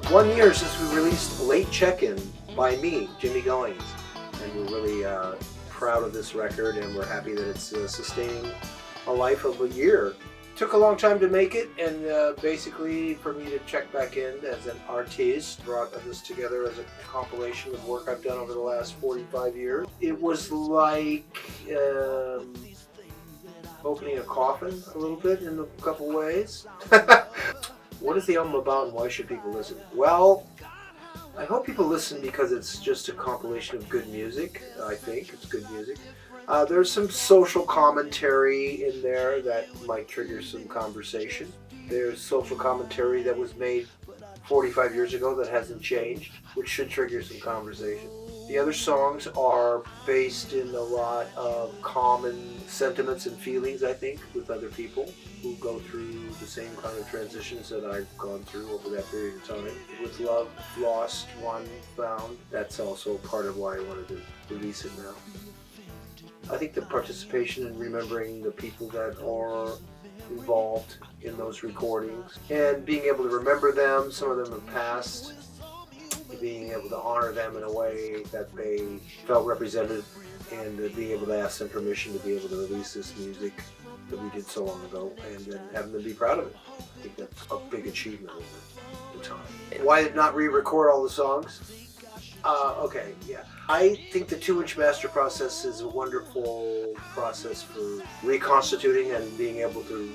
1 year since we released Late Check-In by me, Jimmy Goings. And we're really proud of this record, and we're happy that it's sustaining a life of a year. Took a long time to make it, and basically for me to check back in as an artist, brought this together as a compilation of work I've done over the last 45 years. It was like opening a coffin a little bit in a couple ways. What is the album about, and why should people listen? Well, I hope people listen because it's just a compilation of good music. I think it's good music. There's some social commentary in there that might trigger some conversation. There's social commentary that was made 45 years ago that hasn't changed, which should trigger some conversation. The other songs are based in a lot of common sentiments and feelings, I think, with other people who go through the same kind of transitions that I've gone through over that period of time. With love lost, won, found, that's also part of why I wanted to release it now. I think the participation in remembering the people that are involved in those recordings and being able to remember them, some of them have passed, being able to honor them in a way that they felt represented, and being able to ask them permission to be able to release this music that we did so long ago, and then having them be proud of it. I think that's a big achievement over the time. Why not re-record all the songs? Okay, yeah. I think the 2-inch master process is a wonderful process for reconstituting and being able to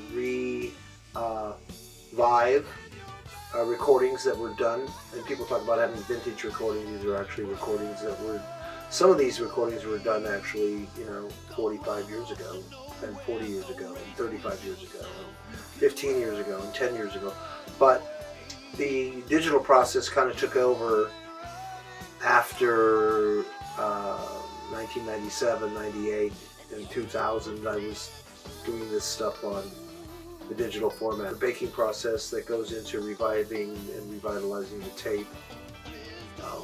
revive recordings that were done. And people talk about having vintage recordings. These are actually recordings that were, some of these recordings were done actually, 45 years ago, and 40 years ago, and 35 years ago, and 15 years ago, and 10 years ago. But the digital process kind of took over after 1997, 98, and 2000. I was doing this stuff on the digital format. The baking process that goes into reviving and revitalizing the tape,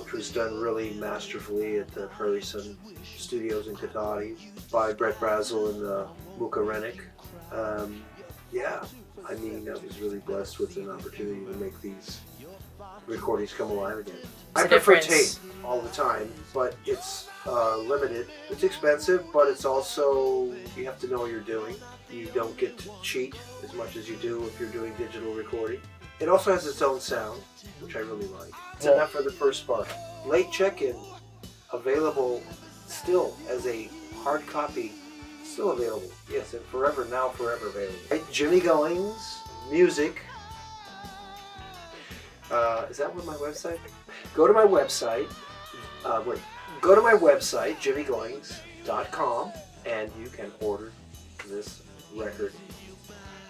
which was done really masterfully at the Prairie Sun Studios in Katahdin by Brett Brazel and Muka Rennick. Yeah, I mean, I was really blessed with an opportunity to make these recordings come alive again. I prefer tape all the time, but it's limited. It's expensive, but it's also, you have to know what you're doing. You don't get to cheat as much as you do if you're doing digital recording. It also has its own sound, which I really like. It's enough for the first part. Late Check-In, available still as a hard copy, still available. Yes, and forever available. Right, Jimmy Goings, music. Is that what my website? Go to my website. Go to my website, jimmygoings.com, and you can order this record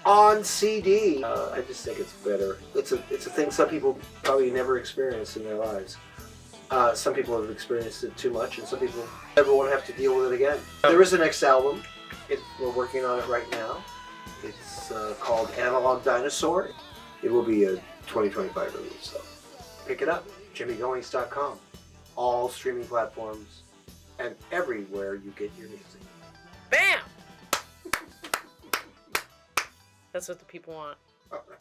on CD. I just think it's better. It's a thing some people probably never experienced in their lives. Some people have experienced it too much, and some people never want to have to deal with it again. There is a next album. We're working on it right now. It's called Analog Dinosaur. It will be a 2025 release, so pick it up. jimmygoings.com. All streaming platforms and everywhere you get your music. Bam! That's what the people want. All right.